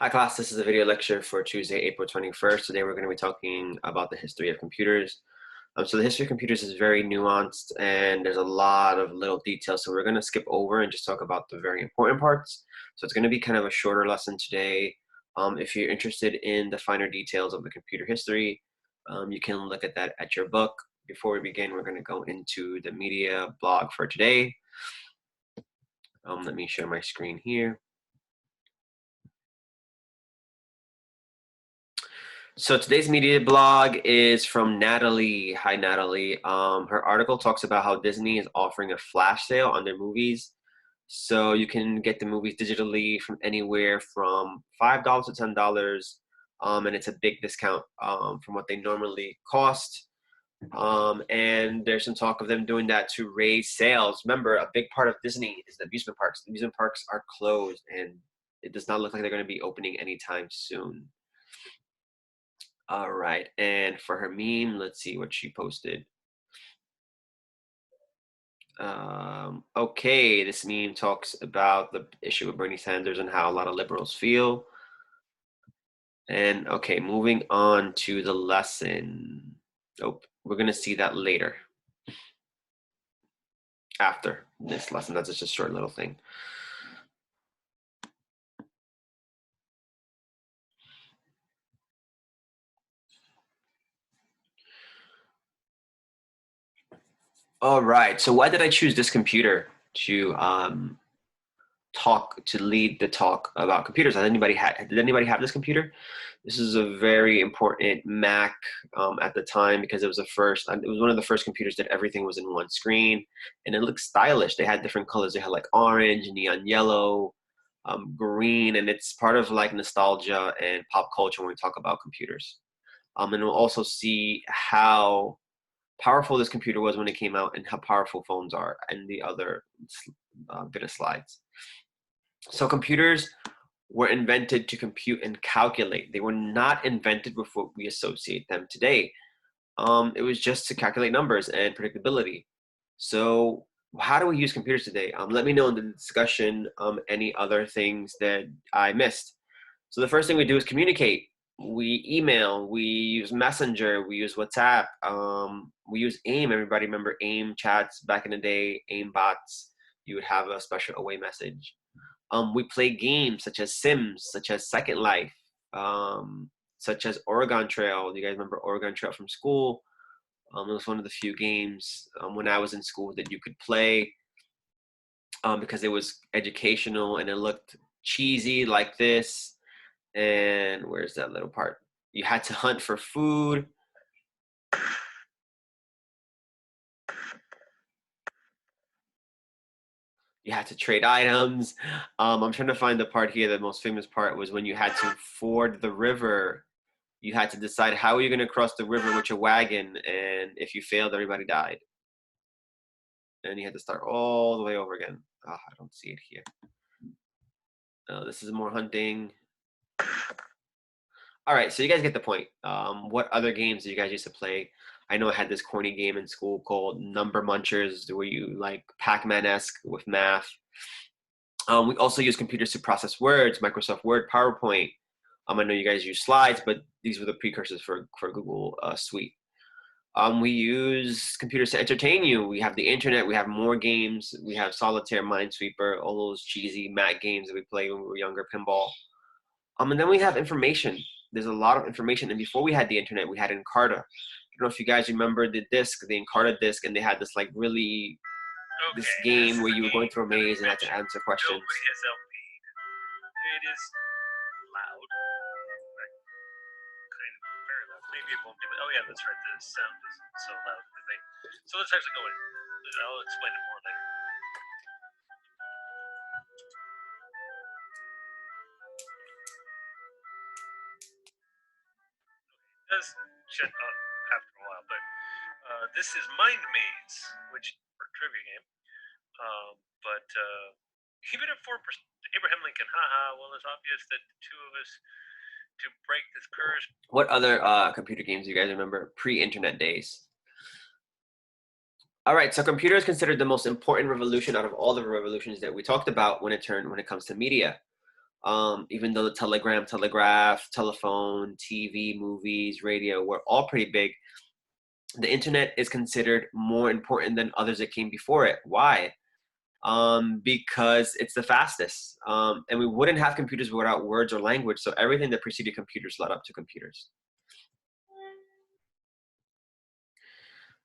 Hi class, this is a video lecture for Tuesday, April 21st. Today we're going to be talking about the history of computers. So the history of computers is very nuanced and there's a lot of little details. So we're going to skip over and just talk about the very important parts. So it's going to be kind of a shorter lesson today. If you're interested in the finer details of the computer history, you can look at that at your book. Before we begin, we're going to go into the media blog for today. Let me share my screen here. So today's media blog is from Natalie. Hi, Natalie. Her article talks about how Disney is offering a flash sale on their movies. So you can get the movies digitally from anywhere from $5 to $10. And it's a big discount from what they normally cost. And there's some talk of them doing that to raise sales. Remember, a big part of Disney is the amusement parks. The amusement parks are closed and it does not look like they're going to be opening anytime soon. All right, and for her meme, let's see what she posted. Okay, this meme talks about the issue with Bernie Sanders and how a lot of liberals feel. And okay, moving on to the lesson. Oh, we're gonna see that later. After this lesson, that's just a short little thing. All right, so why did I choose this computer to lead the talk about computers? Did anybody have this computer? This is a very important Mac at the time because it was one of the first computers that everything was in one screen, and it looked stylish. They had different colors. They had like orange, neon yellow, green, and it's part of like nostalgia and pop culture when we talk about computers. And we'll also see how powerful this computer was when it came out and how powerful phones are and the other bit of slides. So computers were invented to compute and calculate. They were not invented with what we associate them today. It was just to calculate numbers and predictability. So how do we use computers today? Let me know in the discussion any other things that I missed. So the first thing we do is communicate. We email, we use Messenger, we use WhatsApp, we use AIM. Everybody remember AIM chats back in the day, AIM bots. You would have a special away message. We play games such as Sims, such as Second Life, such as Oregon Trail. Do you guys remember Oregon Trail from school? It was one of the few games when I was in school that you could play because it was educational and it looked cheesy like this. And where's that little part? You had to hunt for food. You had to trade items. I'm trying to find the part here. The most famous part was when you had to ford the river. You had to decide how are you going to cross the river with your wagon, and if you failed, everybody died. And you had to start all the way over again. Oh, I don't see it here. This is more hunting. All right, so you guys get the point. What other games do you guys used to play? I know I had this corny game in school called Number Munchers, where you like Pac-Man-esque with math. We also use computers to process words, Microsoft Word, PowerPoint. I know you guys use slides, but these were the precursors for Google Suite. We use computers to entertain you. We have the internet. We have more games. We have Solitaire, Minesweeper, all those cheesy Mac games that we played when we were younger, pinball. And then we have information. There's a lot of information. And before we had the internet, we had Encarta. I don't know if you guys remember the Encarta disc, and they had this like really this game where you were going through a maze and had to answer questions. Nobody has LP'd. It is loud. Like, kind of very loud. Maybe it won't be. Oh yeah, that's right. The sound isn't so loud. So let's actually go in. I'll explain it more later. It does shut up after a while, but this is Mind Maze, which for a trivia game. But even at 4%, Abraham Lincoln, haha, well, it's obvious that the two of us to break this curse. What other computer games do you guys remember pre-internet days? All right, so computer is considered the most important revolution out of all the revolutions that we talked about when it comes to media. Even though the telegram, telegraph, telephone, TV, movies, radio were all pretty big, the internet is considered more important than others that came before it. Why? Because it's the fastest. And we wouldn't have computers without words or language. So everything that preceded computers led up to computers.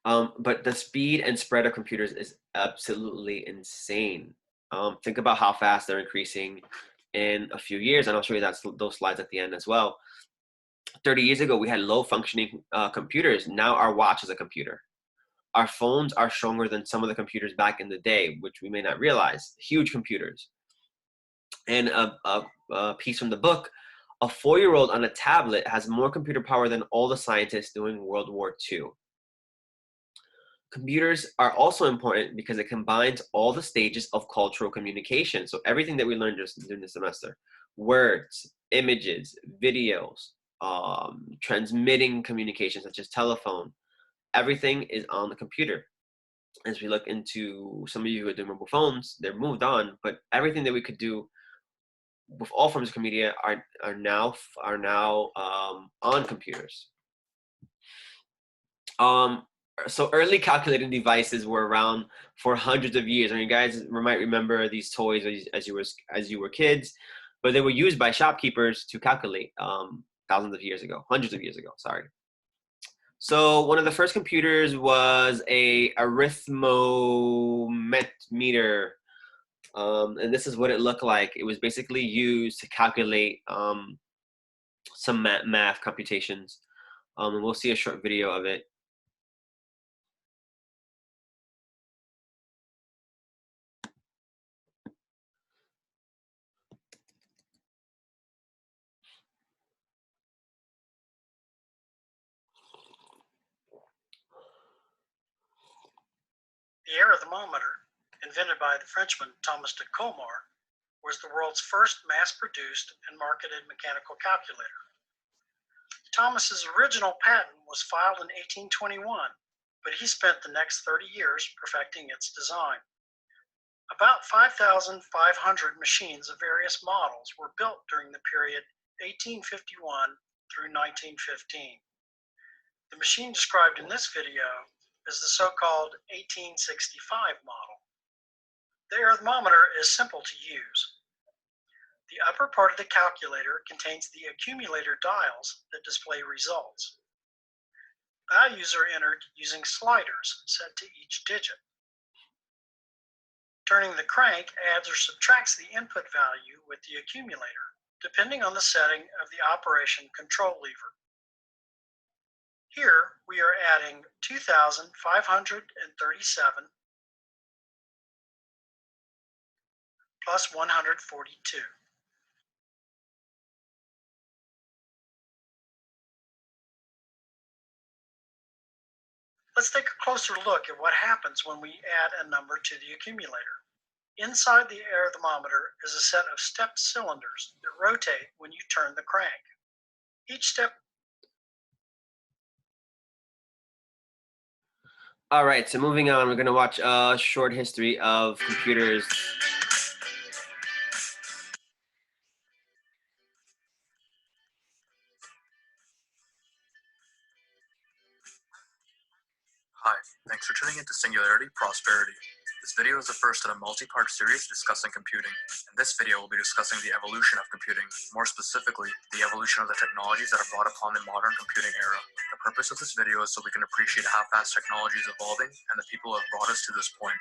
But the speed and spread of computers is absolutely insane. Think about how fast they're increasing in a few years, and I'll show you those slides at the end as well. 30 years ago, we had low functioning computers. Now our watch is a computer. Our phones are stronger than some of the computers back in the day, which we may not realize. Huge computers. And a piece from the book, a 4-year-old on a tablet has more computer power than all the scientists during World War II. Computers are also important because it combines all the stages of cultural communication. So everything that we learned just during the semester, words, images, videos, transmitting communication such as telephone, everything is on the computer. As we look into some of you who are doing mobile phones, they're moved on, but everything that we could do with all forms of media are now on computers. So early calculating devices were around for hundreds of years. I mean, you guys might remember these toys as you were kids, but they were used by shopkeepers to calculate hundreds of years ago. Sorry. So one of the first computers was a arithmometer, and this is what it looked like. It was basically used to calculate some math computations, and we'll see a short video of it. The arithmometer, invented by the Frenchman Thomas de Colmar, was the world's first mass-produced and marketed mechanical calculator. Thomas's original patent was filed in 1821, but he spent the next 30 years perfecting its design. About 5,500 machines of various models were built during the period 1851 through 1915. The machine described in this video is the so-called 1865 model. The arithmometer is simple to use. The upper part of the calculator contains the accumulator dials that display results. Values are entered using sliders set to each digit. Turning the crank adds or subtracts the input value with the accumulator, depending on the setting of the operation control lever. Here we are adding 2,537 plus 142. Let's take a closer look at what happens when we add a number to the accumulator. Inside the arithmometer is a set of stepped cylinders that rotate when you turn the crank. Each step. All right, so moving on, we're going to watch a short history of computers. Hi, thanks for tuning into Singularity Prosperity. This video is the first in a multi-part series discussing computing. In this video, we'll be discussing the evolution of computing, more specifically, the evolution of the technologies that are brought upon the modern computing era. The purpose of this video is so we can appreciate how fast technology is evolving and the people who have brought us to this point.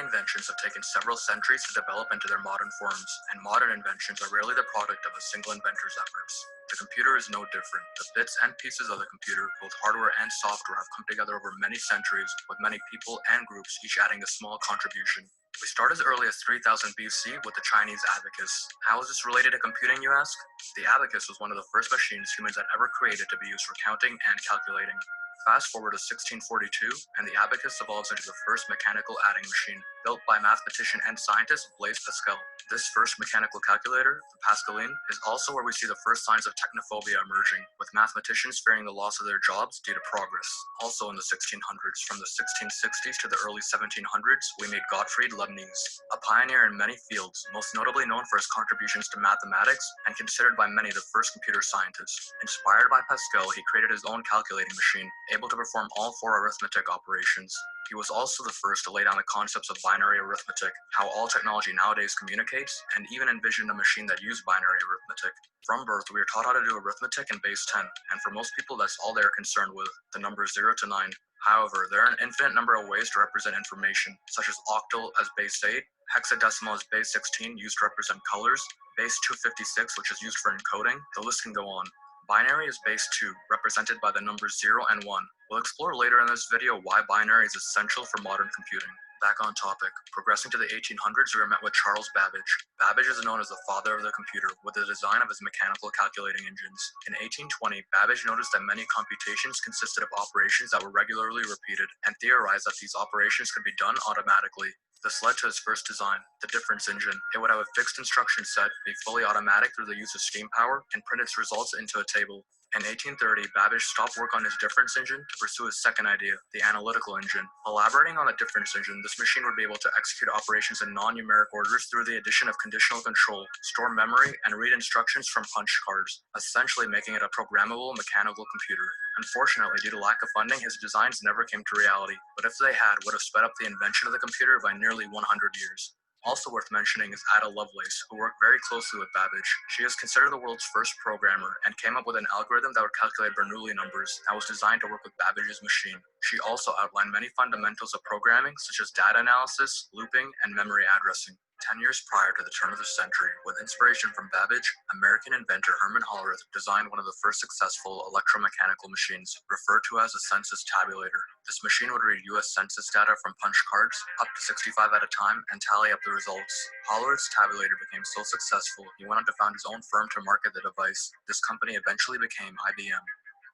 Many inventions have taken several centuries to develop into their modern forms, and modern inventions are rarely the product of a single inventor's efforts. The computer is no different. The bits and pieces of the computer, both hardware and software, have come together over many centuries, with many people and groups each adding a small contribution. We start as early as 3000 BC with the Chinese abacus. How is this related to computing, you ask? The abacus was one of the first machines humans had ever created to be used for counting and calculating. Fast forward to 1642, and the abacus evolves into the first mechanical adding machine. built by mathematician and scientist Blaise Pascal. This first mechanical calculator, the Pascaline, is also where we see the first signs of technophobia emerging, with mathematicians fearing the loss of their jobs due to progress. Also in the 1600s, from the 1660s to the early 1700s, we meet Gottfried Leibniz, a pioneer in many fields, most notably known for his contributions to mathematics and considered by many the first computer scientist. Inspired by Pascal, he created his own calculating machine, able to perform all 4 arithmetic operations. He was also the first to lay down the concepts of binary arithmetic, how all technology nowadays communicates, and even envisioned a machine that used binary arithmetic. From birth, we are taught how to do arithmetic in base 10, and for most people that's all they are concerned with, the numbers 0 to 9. However, there are an infinite number of ways to represent information, such as octal as base 8, hexadecimal as base 16 used to represent colors, base 256 which is used for encoding, the list can go on. Binary is base 2, represented by the numbers 0 and 1. We'll explore later in this video why binary is essential for modern computing. Back on topic, progressing to the 1800s, we are met with Charles Babbage. Babbage is known as the father of the computer, with the design of his mechanical calculating engines. In 1820, Babbage noticed that many computations consisted of operations that were regularly repeated, and theorized that these operations could be done automatically. This led to his first design, the difference engine. It would have a fixed instruction set, be fully automatic through the use of steam power, and print its results into a table. In 1830, Babbage stopped work on his difference engine to pursue his second idea, the analytical engine. Elaborating on the difference engine, this machine would be able to execute operations in non-numeric orders through the addition of conditional control, store memory, and read instructions from punch cards, essentially making it a programmable mechanical computer. Unfortunately, due to lack of funding, his designs never came to reality, but if they had, would have sped up the invention of the computer by nearly 100 years. Also worth mentioning is Ada Lovelace, who worked very closely with Babbage. She is considered the world's first programmer and came up with an algorithm that would calculate Bernoulli numbers that was designed to work with Babbage's machine. She also outlined many fundamentals of programming, such as data analysis, looping, and memory addressing. 10 years prior to the turn of the century, with inspiration from Babbage, American inventor Herman Hollerith designed one of the first successful electromechanical machines, referred to as a census tabulator. This machine would read U.S. census data from punch cards, up to 65 at a time, and tally up the results. Hollerith's tabulator became so successful, he went on to found his own firm to market the device. This company eventually became IBM.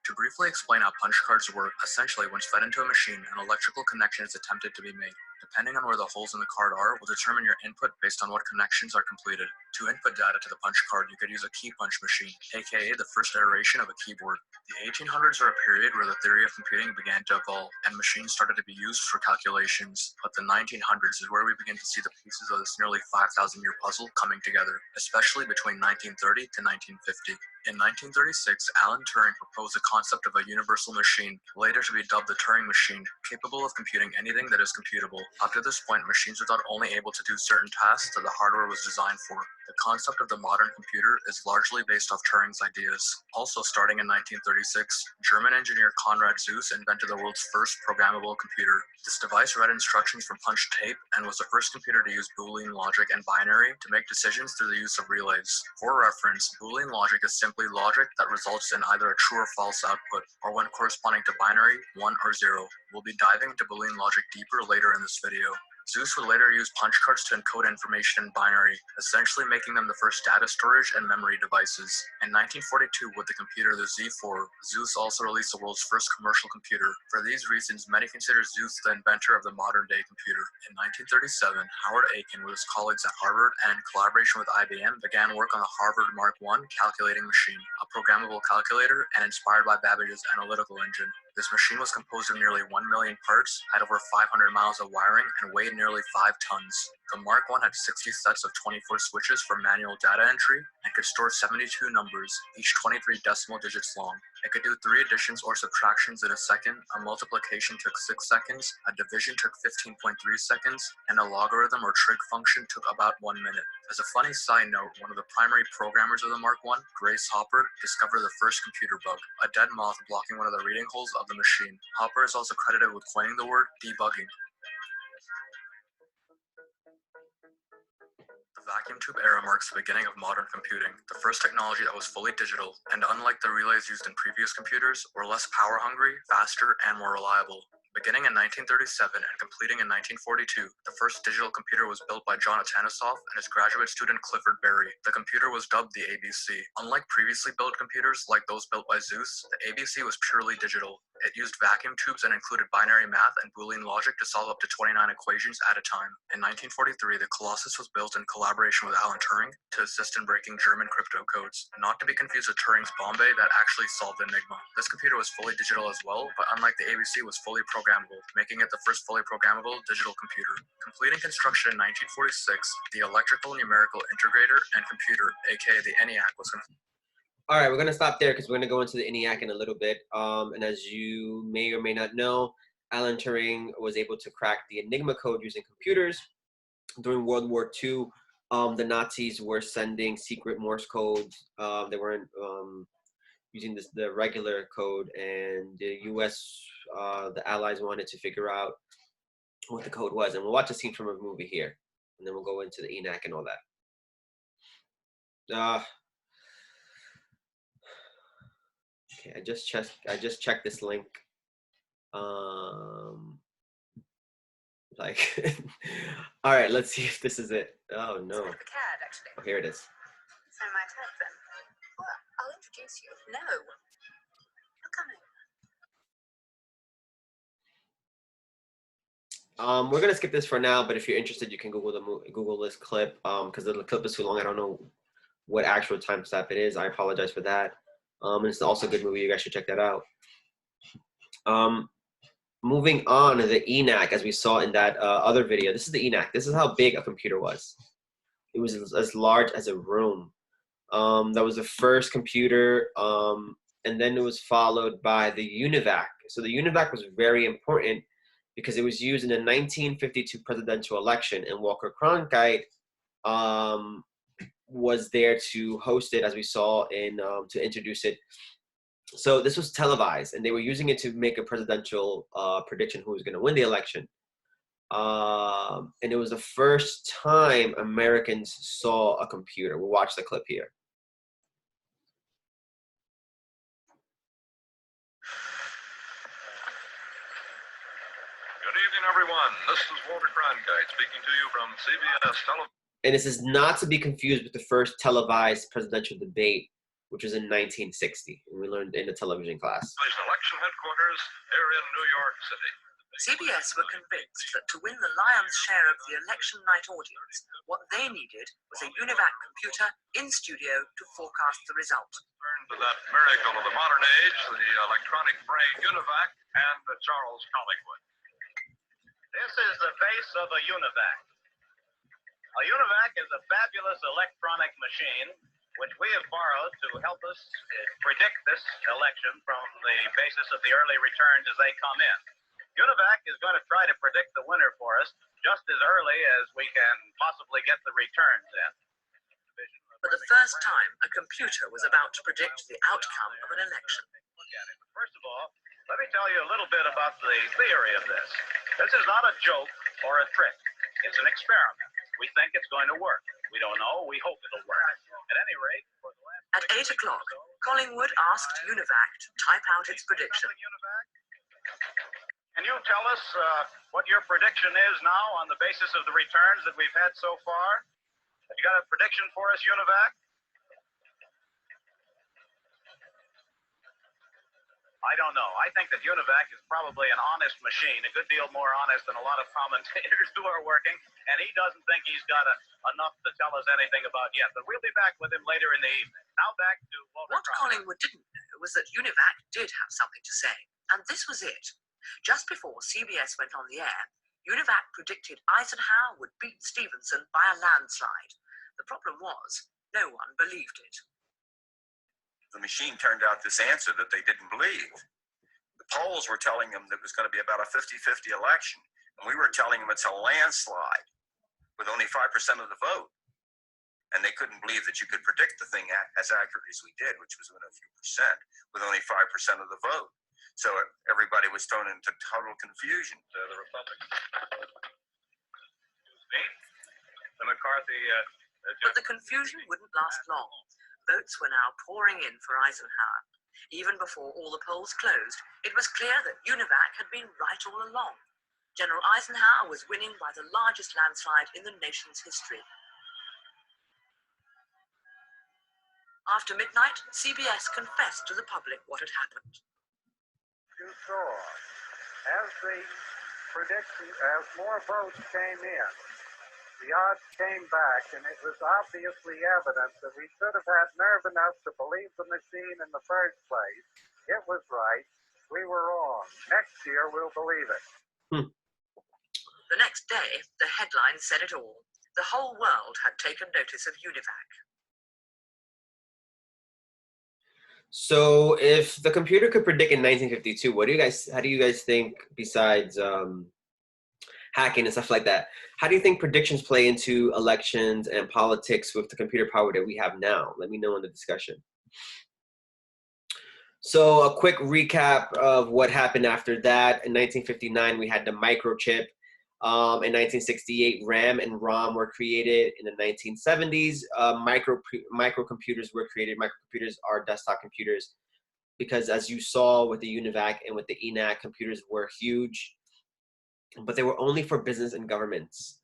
To briefly explain how punch cards work, essentially once fed into a machine, an electrical connection is attempted to be made. Depending on where the holes in the card are, will determine your input based on what connections are completed. To input data to the punch card, you could use a key punch machine, aka the first iteration of a keyboard. The 1800s are a period where the theory of computing began to evolve, and machines started to be used for calculations. But the 1900s is where we begin to see the pieces of this nearly 5,000-year puzzle coming together, especially between 1930 to 1950. In 1936, Alan Turing proposed the concept of a universal machine, later to be dubbed the Turing machine, capable of computing anything that is computable. Up to this point, machines were not only able to do certain tasks that the hardware was designed for. The concept of the modern computer is largely based off Turing's ideas. Also starting in 1936, German engineer Konrad Zuse invented the world's first programmable computer. This device read instructions from punched tape and was the first computer to use Boolean logic and binary to make decisions through the use of relays. For reference, Boolean logic is simply logic that results in either a true or false output, or when corresponding to binary, 1 or 0. We'll be diving into Boolean logic deeper later in this video. Zuse would later use punch cards to encode information in binary, essentially making them the first data storage and memory devices. In 1942, with the computer the Z4, Zuse also released the world's first commercial computer. For these reasons, many consider Zuse the inventor of the modern-day computer. In 1937, Howard Aiken with his colleagues at Harvard and in collaboration with IBM began work on the Harvard Mark I calculating machine, a programmable calculator and inspired by Babbage's analytical engine. This machine was composed of nearly 1 million parts, had over 500 miles of wiring, and weighed nearly 5 tons. The Mark I had 60 sets of 24 switches for manual data entry and could store 72 numbers, each 23 decimal digits long. It could do 3 additions or subtractions in a second, a multiplication took 6 seconds, a division took 15.3 seconds, and a logarithm or trig function took about 1 minute. As a funny side note, one of the primary programmers of the Mark I, Grace Hopper, discovered the first computer bug, a dead moth blocking one of the reading holes of the machine. Hopper is also credited with coining the word debugging. The vacuum tube era marks the beginning of modern computing, the first technology that was fully digital, and unlike the relays used in previous computers, were less power-hungry, faster, and more reliable. Beginning in 1937 and completing in 1942, the first digital computer was built by John Atanasoff and his graduate student Clifford Berry. The computer was dubbed the ABC. Unlike previously built computers like those built by Zuse, the ABC was purely digital. It used vacuum tubes and included binary math and Boolean logic to solve up to 29 equations at a time. In 1943, the Colossus was built in collaboration with Alan Turing to assist in breaking German crypto codes, not to be confused with Turing's Bombay that actually solved Enigma. This computer was fully digital as well, but unlike the ABC, was fully programmable, making it the first fully programmable digital computer. Completing construction in 1946, the Electrical Numerical Integrator and Computer, aka the ENIAC, was completed. All right, we're gonna stop there because we're gonna go into the ENIAC in a little bit. And as you may or may not know, Alan Turing was able to crack the Enigma code using computers. During World War II, the Nazis were sending secret Morse codes. They weren't using the regular code, and the U.S., the Allies wanted to figure out what the code was. And we'll watch a scene from a movie here, and then we'll go into the ENIAC and all that. Okay, I just checked this link. Like, all right, let's see if this is it. Oh no. Oh, here it is. So my type then. Well, I'll introduce you. No. You're coming. We're gonna skip this for now, but if you're interested, you can Google this clip because the clip is too long. I don't know what actual timestamp it is. I apologize for that. And it's also a good movie. You guys should check that out. Moving on to the ENIAC, as we saw in that other video. This is the ENIAC. This is how big a computer was. It was as large as a room. That was the first computer, and then it was followed by the UNIVAC. So the UNIVAC was very important because it was used in the 1952 presidential election, and Walter Cronkite was there to host it, as we saw in to introduce it. So this was televised, and they were using it to make a presidential prediction who was going to win the election. And it was the first time Americans saw a computer. We'll watch the clip here. Good evening, everyone. This is Walter Cronkite speaking to you from CBS Television. And this is not to be confused with the first televised presidential debate, which was in 1960, and we learned in the television class. Election headquarters here in New York City. CBS were convinced that to win the lion's share of the election night audience, what they needed was a UNIVAC computer in studio to forecast the result. Turn to that miracle of the modern age, the electronic brain UNIVAC and Charles Collingwood. This is the face of a UNIVAC. A UNIVAC is a fabulous electronic machine which we have borrowed to help us predict this election from the basis of the early returns as they come in. UNIVAC is going to try to predict the winner for us just as early as we can possibly get the returns in. For the first time, a computer was about to predict the outcome of an election. First of all, let me tell you a little bit about the theory of this. This is not a joke or a trick. It's an experiment. We think it's going to work. We don't know. We hope it'll work. At any rate, for the last... At 8 o'clock, Collingwood asked UNIVAC to type out its prediction. Can you tell us what your prediction is now on the basis of the returns that we've had so far? Have you got a prediction for us, UNIVAC? I don't know. I think that UNIVAC is probably an honest machine, a good deal more honest than a lot of commentators who are working, and he doesn't think he's got enough to tell us anything about yet. But we'll be back with him later in the evening. Now back to Walter What Cronkite. Collingwood didn't know was that UNIVAC did have something to say, and this was it. Just before CBS went on the air, UNIVAC predicted Eisenhower would beat Stevenson by a landslide. The problem was, no one believed it. The machine turned out this answer that they didn't believe. The polls were telling them that it was going to be about a 50-50 election, and we were telling them it's a landslide with only 5% of the vote. And they couldn't believe that you could predict the thing as accurately as we did, which was within a few percent, with only 5% of the vote. So everybody was thrown into total confusion. The Republicans. The McCarthy... But the confusion wouldn't last long. Votes were now pouring in for Eisenhower. Even before all the polls closed, it was clear that UNIVAC had been right all along. General Eisenhower was winning by the largest landslide in the nation's history. After midnight, CBS confessed to the public what had happened. you saw. As the prediction, as more votes came in, the odds came back, and it was obviously evident that we should have had nerve enough to believe the machine in the first place. It was right. We were wrong. Next year, we'll believe it. The next day, the headline said it all. The whole world had taken notice of UNIVAC. So if the computer could predict in 1952, how do you guys think, besides hacking and stuff like that, how do you think predictions play into elections and politics with the computer power that we have now? Let me know in the discussion. So a quick recap of what happened after that. In 1959, we had the microchip. In 1968, RAM and ROM were created. In the 1970s, microcomputers were created. Microcomputers are desktop computers because, as you saw with the UNIVAC and with the ENAC, computers were huge, but they were only for business and governments.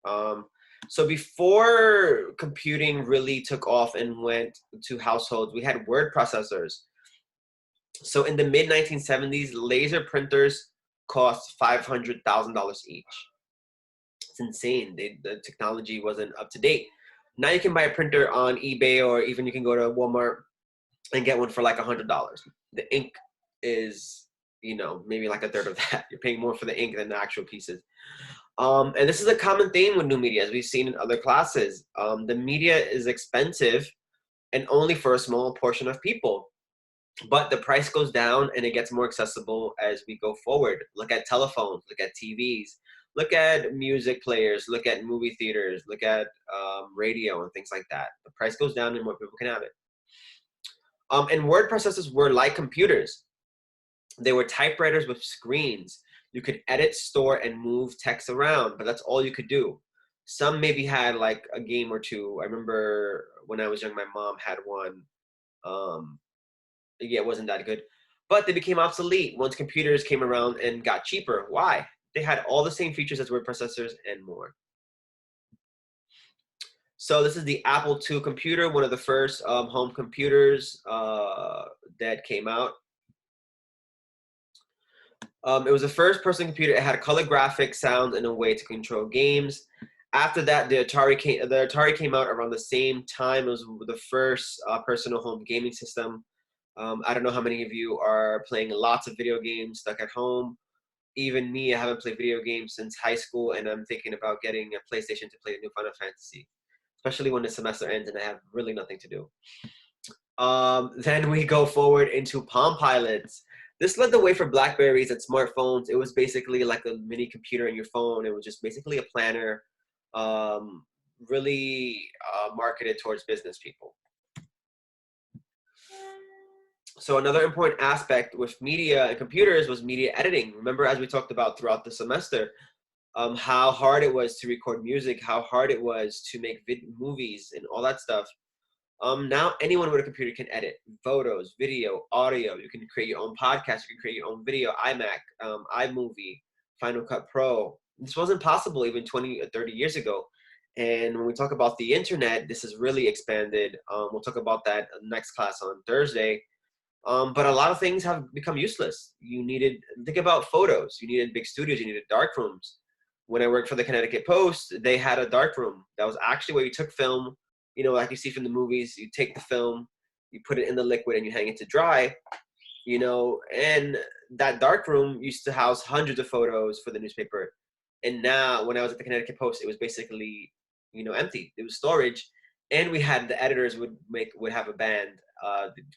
So before computing really took off and went to households, we had word processors. So in the mid-1970s, laser printers cost $500,000 each. It's insane. The technology wasn't up to date. Now you can buy a printer on eBay, or even you can go to Walmart and get one for like $100. The ink is, maybe like a third of that. You're paying more for the ink than the actual pieces. And this is a common theme with new media, as we've seen in other classes. The media is expensive and only for a small portion of people. But the price goes down and it gets more accessible as we go forward. Look at telephones, look at TVs, look at music players, look at movie theaters, look at radio and things like that. The price goes down and more people can have it. And word processors were like computers. They were typewriters with screens. You could edit, store, and move text around, but that's all you could do. Some maybe had like a game or two. I remember when I was young, my mom had one. Yeah, it wasn't that good, but they became obsolete once computers came around and got cheaper. Why? They had all the same features as word processors and more. So this is the Apple II computer, one of the first home computers that came out. It was the first personal computer. It had color graphics, sound, and a way to control games. After that, the Atari came out around the same time. It was the first personal home gaming system. I don't know how many of you are playing lots of video games stuck at home. Even me, I haven't played video games since high school, and I'm thinking about getting a PlayStation to play a new Final Fantasy, especially when the semester ends and I have really nothing to do. Then we go forward into Palm Pilots. This led the way for Blackberries and smartphones. It was basically like a mini computer in your phone. It was just basically a planner, really marketed towards business people. So another important aspect with media and computers was media editing. Remember, as we talked about throughout the semester, how hard it was to record music, how hard it was to make movies and all that stuff. Now anyone with a computer can edit photos, video, audio. You can create your own podcast. You can create your own video, iMac, iMovie, Final Cut Pro. This wasn't possible even 20 or 30 years ago. And when we talk about the internet, this has really expanded. We'll talk about that in the next class on Thursday. But a lot of things have become useless. Think about photos. You needed big studios. You needed dark rooms. When I worked for the Connecticut Post, they had a dark room. That was actually where you took film, like you see from the movies. You take the film, you put it in the liquid, and you hang it to dry, and that dark room used to house hundreds of photos for the newspaper. And now, when I was at the Connecticut Post, it was basically, empty. It was storage. And we had the editors would have a band,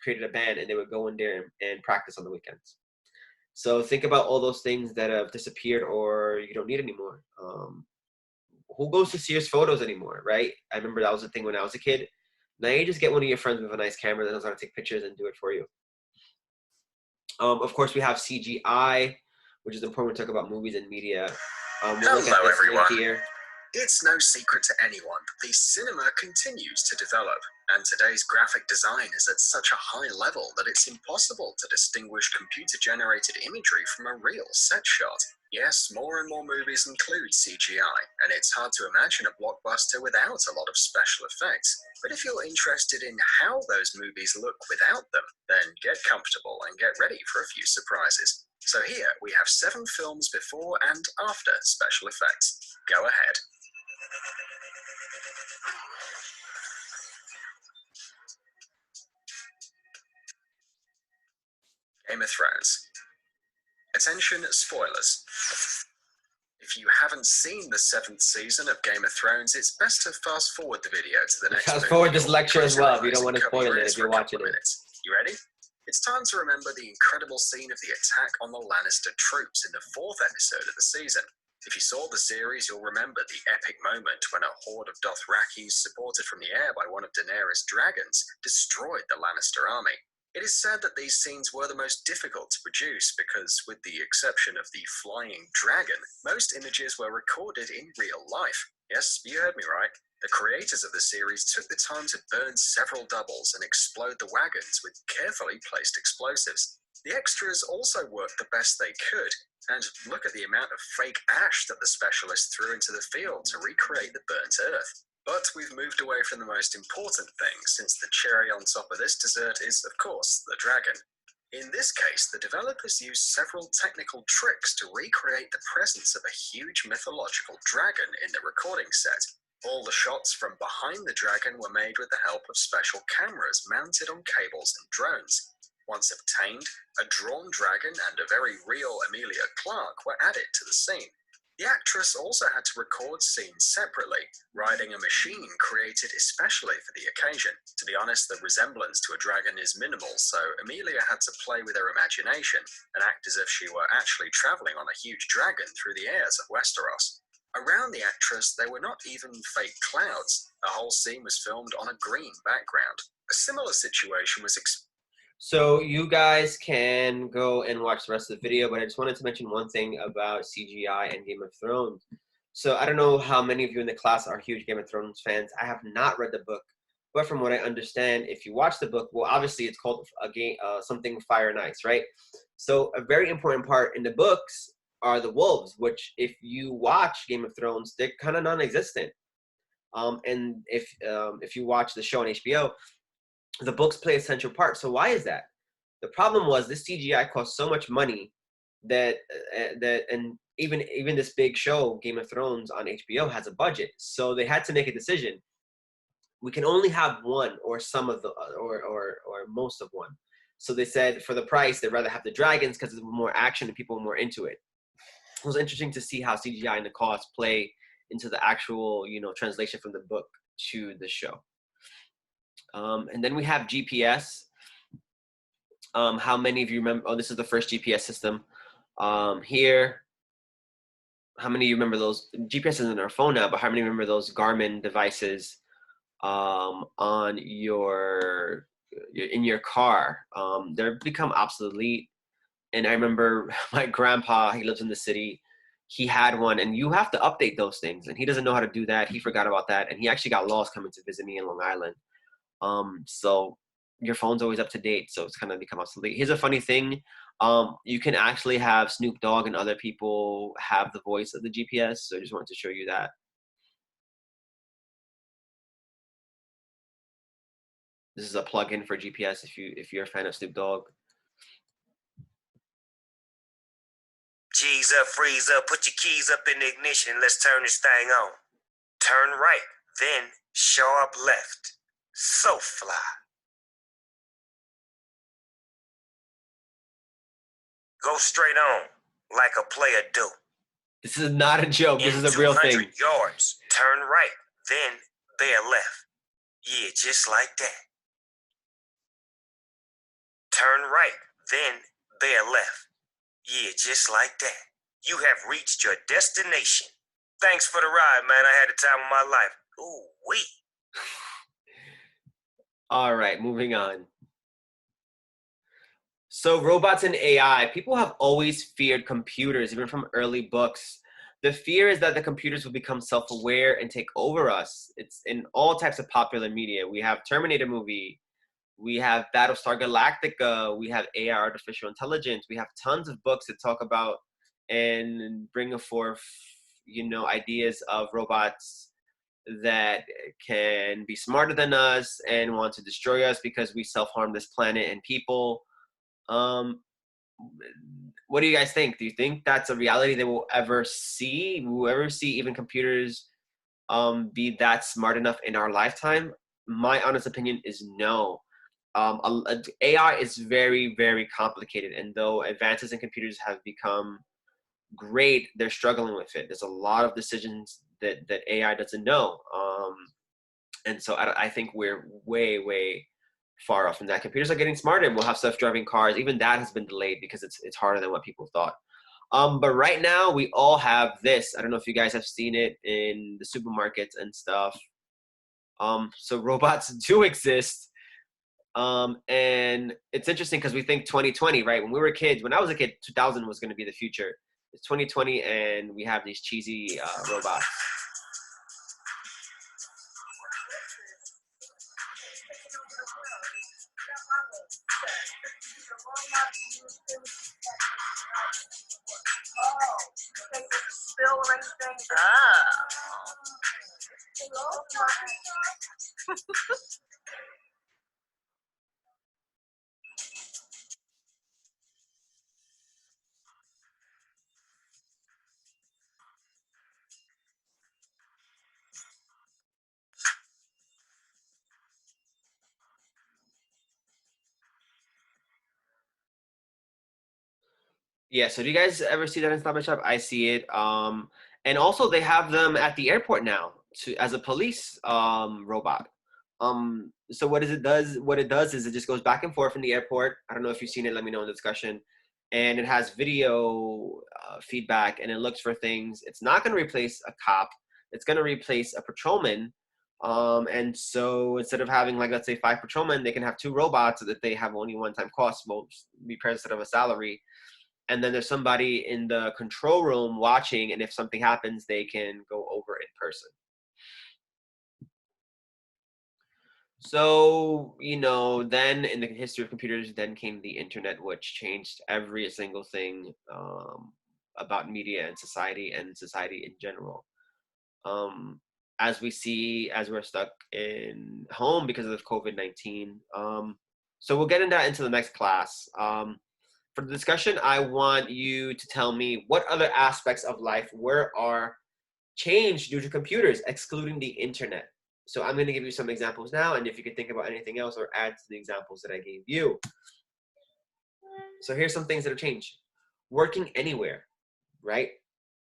created a band, and they would go in there and practice on the weekends. So think about all those things that have disappeared or you don't need anymore. Who goes to Sears Photos anymore, right? I remember that was the thing when I was a kid. Now you just get one of your friends with a nice camera that knows how to take pictures and do it for you. Of course, we have CGI, which is important when we talk about movies and media. We'll look at this right here. It's no secret to anyone that the cinema continues to develop, and today's graphic design is at such a high level that it's impossible to distinguish computer-generated imagery from a real set shot. Yes, more and more movies include CGI, and it's hard to imagine a blockbuster without a lot of special effects. But if you're interested in how those movies look without them, then get comfortable and get ready for a few surprises. So here we have 7 films before and after special effects. Go ahead. Game of Thrones. Attention, spoilers. If you haven't seen the 7th season of Game of Thrones, it's best to fast forward the video to the next Fast forward this lecture as well if you don't want to cover spoil your it ears if you're for a couple watching of it. minutes. You ready? It's time to remember the incredible scene of the attack on the Lannister troops in the 4th episode of the season. If you saw the series, you'll remember the epic moment when a horde of Dothrakis, supported from the air by one of Daenerys' dragons, destroyed the Lannister army. It is said that these scenes were the most difficult to produce because, with the exception of the flying dragon, most images were recorded in real life. Yes, you heard me right. The creators of the series took the time to burn several doubles and explode the wagons with carefully placed explosives. The extras also worked the best they could, and look at the amount of fake ash that the specialists threw into the field to recreate the burnt earth. But we've moved away from the most important thing, since the cherry on top of this dessert is, of course, the dragon. In this case, the developers used several technical tricks to recreate the presence of a huge mythological dragon in the recording set. All the shots from behind the dragon were made with the help of special cameras mounted on cables and drones. Once obtained, a drawn dragon and a very real Emilia Clarke were added to the scene. The actress also had to record scenes separately, riding a machine created especially for the occasion. To be honest, the resemblance to a dragon is minimal, so Emilia had to play with her imagination and act as if she were actually traveling on a huge dragon through the airs of Westeros. Around the actress, there were not even fake clouds. The whole scene was filmed on a green background. A similar situation was So you guys can go and watch the rest of the video, but I just wanted to mention one thing about CGI and Game of Thrones. So I don't know how many of you in the class are huge Game of Thrones fans. I have not read the book, but from what I understand, if you watch the book, well, obviously it's called something Fire and Ice, right? So a very important part in the books are the wolves, which if you watch Game of Thrones, they're kind of non-existent. And if you watch the show on HBO, the books play a central part. So why is that? The problem was this CGI cost so much money that and even this big show, Game of Thrones on HBO, has a budget. So they had to make a decision. We can only have one or some of the or most of one. So they said for the price, they'd rather have the dragons because there's more action and people are more into it. It was interesting to see how CGI and the cost play into the actual, translation from the book to the show. And then we have GPS. How many of you remember? Oh, this is the first GPS system. Here, how many of you remember those? GPS is in our phone now, but how many remember those Garmin devices on in your car? They've become obsolete. And I remember my grandpa, he lives in the city. He had one, and you have to update those things. And he doesn't know how to do that. He forgot about that. And he actually got lost coming to visit me in Long Island. So your phone's always up to date, so it's kind of become obsolete. Here's a funny thing. You can actually have Snoop Dogg and other people have the voice of the GPS, so I just wanted to show you that. This is a plugin for GPS if you're a fan of Snoop Dogg. G's up, freeze up, put your keys up in the ignition, let's turn this thing on. Turn right, then sharp left. So fly. Go straight on, like a player do. This is not a joke. This is a real thing. 200 yards, turn right, then bear left. Yeah, just like that. Turn right, then bear left. Yeah, just like that. You have reached your destination. Thanks for the ride, man. I had the time of my life. Ooh-wee. All right, moving on. So robots and AI, people have always feared computers, even from early books. The fear is that the computers will become self-aware and take over us. It's in all types of popular media. We have Terminator movie, we have Battlestar Galactica, we have AI, artificial intelligence. We have tons of books that talk about and bring forth, ideas of robots that can be smarter than us and want to destroy us because we self-harm this planet and people. What do you guys think? Do you think that's a reality that we'll ever see? Will we ever see even computers be that smart enough in our lifetime? My honest opinion is no. AI is very, very complicated, and though advances in computers have become great, they're struggling with it. There's a lot of decisions that AI doesn't know, and so I think we're way, way far off from that. Computers are getting smarter, and we'll have self-driving cars. Even that has been delayed because it's harder than what people thought. But right now we all have this. I don't know if you guys have seen it in the supermarkets and stuff. So robots do exist. And it's interesting because we think 2020, right? When we were kids, when I was a kid, 2000 was going to be the future. It's 2020 and we have these cheesy robots. Yeah, so do you guys ever see that in Stop and Shop? I see it. And also they have them at the airport now as a police robot. So what it does is it just goes back and forth in the airport. I don't know if you've seen it, let me know in the discussion. And it has video feedback and it looks for things. It's not going to replace a cop. It's going to replace a patrolman. And so instead of having, like, let's say 5 patrolmen, they can have 2 robots so that they have only one-time costs, will be instead of a salary. And then there's somebody in the control room watching, and if something happens, they can go over in person. So, then in the history of computers, then came the internet, which changed every single thing about media and society in general. As we're stuck in home because of COVID-19. So we'll get into the next class. For the discussion, I want you to tell me what other aspects of life are changed due to computers, excluding the internet. So I'm going to give you some examples now, and if you can think about anything else or add to the examples that I gave you. So here's some things that have changed. Working anywhere, right?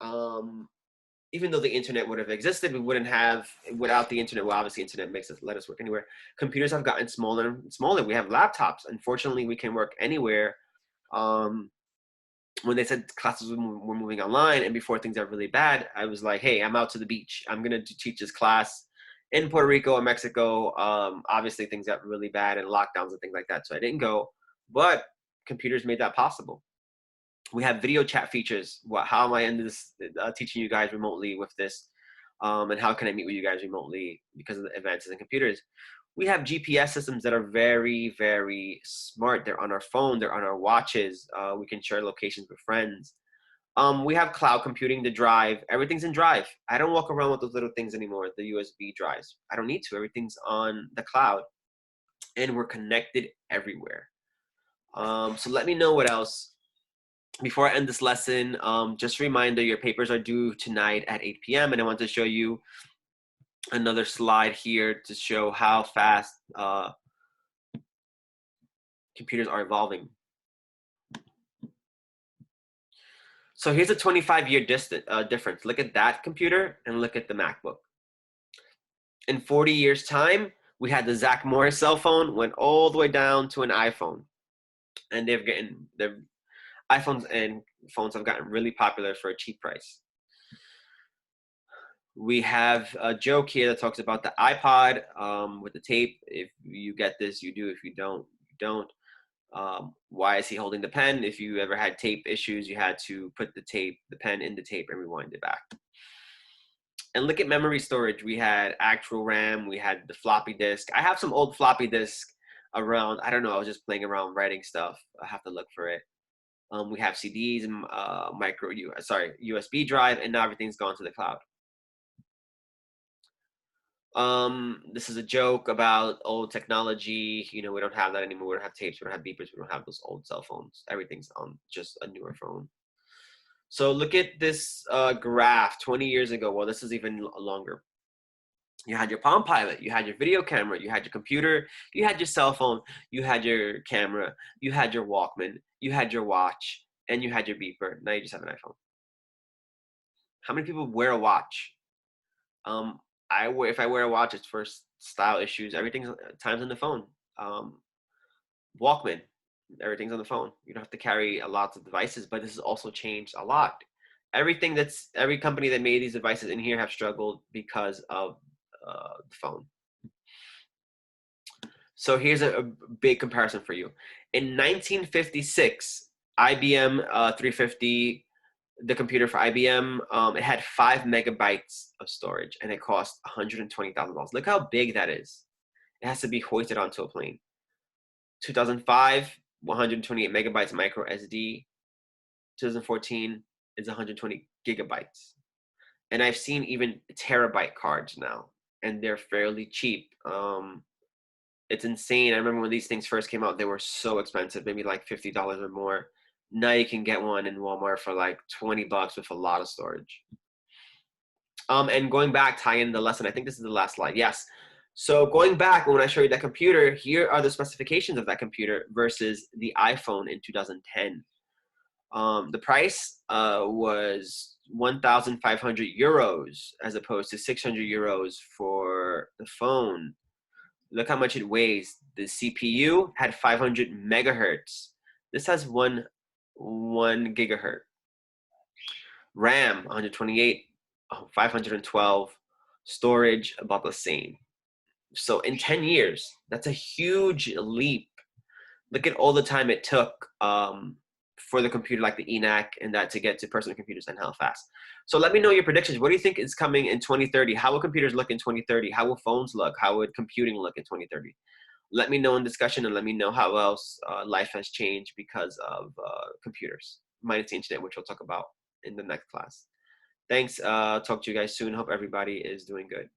Even though the internet would have existed, we wouldn't have, without the internet, well, obviously internet let us work anywhere. Computers have gotten smaller and smaller. We have laptops. Unfortunately, we can work anywhere. When they said classes were moving online and before things got really bad, I was like, hey, I'm out to the beach. I'm going to teach this class in Puerto Rico or Mexico. Obviously things got really bad and lockdowns and things like that. So I didn't go, but computers made that possible. We have video chat features. How am I in this teaching you guys remotely with this? And how can I meet with you guys remotely because of the advances in computers? We have GPS systems that are very, very smart. They're on our phone. They're on our watches. We can share locations with friends. We have cloud computing, the Drive. Everything's in Drive. I don't walk around with those little things anymore, the USB drives. I don't need to. Everything's on the cloud. And we're connected everywhere. So let me know what else. Before I end this lesson, just a reminder, your papers are due tonight at 8 p.m. And I want to show you another slide here to show how fast computers are evolving. So here's a 25-year difference. Look at that computer and look at the MacBook. In 40 years' time, we had the Zach Morris cell phone, went all the way down to an iPhone. And their iPhones and phones have gotten really popular for a cheap price. We have a joke here that talks about the iPod with the tape. If you get this, you do. If you don't, you don't. Why is he holding the pen? If you ever had tape issues, you had to put the pen in the tape and rewind it back. And look at memory storage. We had actual RAM. We had the floppy disk. I have some old floppy disk around. I don't know. I was just playing around writing stuff. I have to look for it. We have CDs and USB drive, and now everything's gone to the cloud. This is a joke about old technology. You know, we don't have that anymore. We don't have tapes. We don't have beepers. We don't have those old cell phones. Everything's on just a newer phone. So look at this graph 20 years ago. Well, this is even longer. You had your Palm Pilot, you had your video camera, you had your computer, you had your cell phone, you had your camera, you had your Walkman, you had your watch, and you had your beeper. Now you just have an iPhone. How many people wear a watch? If I wear a watch, it's for style issues. Everything's times on the phone. Walkman, everything's on the phone. You don't have to carry lots of devices, but this has also changed a lot. Every company that made these devices in here have struggled because of the phone. So here's a big comparison for you. In 1956, IBM 350, the computer for IBM, it had 5 megabytes of storage, and it cost $120,000. Look how big that is. It has to be hoisted onto a plane. 2005, 128 megabytes micro SD. 2014 is 120 gigabytes. And I've seen even terabyte cards now, and they're fairly cheap. It's insane. I remember when these things first came out, they were so expensive, maybe like $50 or more. Now you can get one in Walmart for like $20 with a lot of storage. And going back, tie in the lesson. I think this is the last slide. Yes. So going back, when I show you that computer, here are the specifications of that computer versus the iPhone in 2010. The price was 1,500 euros as opposed to 600 euros for the phone. Look how much it weighs. The CPU had 500 megahertz. This has one gigahertz. RAM 128, 512. Storage about the same. So in 10 years, that's a huge leap. Look at all the time it took for the computer like the ENAC and that to get to personal computers and how fast. So let me know your predictions. What do you think is coming in 2030? How will computers look in 2030? How will phones look? How would computing look in 2030? Let me know in discussion, and let me know how else life has changed because of computers, minus the internet, which we'll talk about in the next class. Thanks. Talk to you guys soon. Hope everybody is doing good.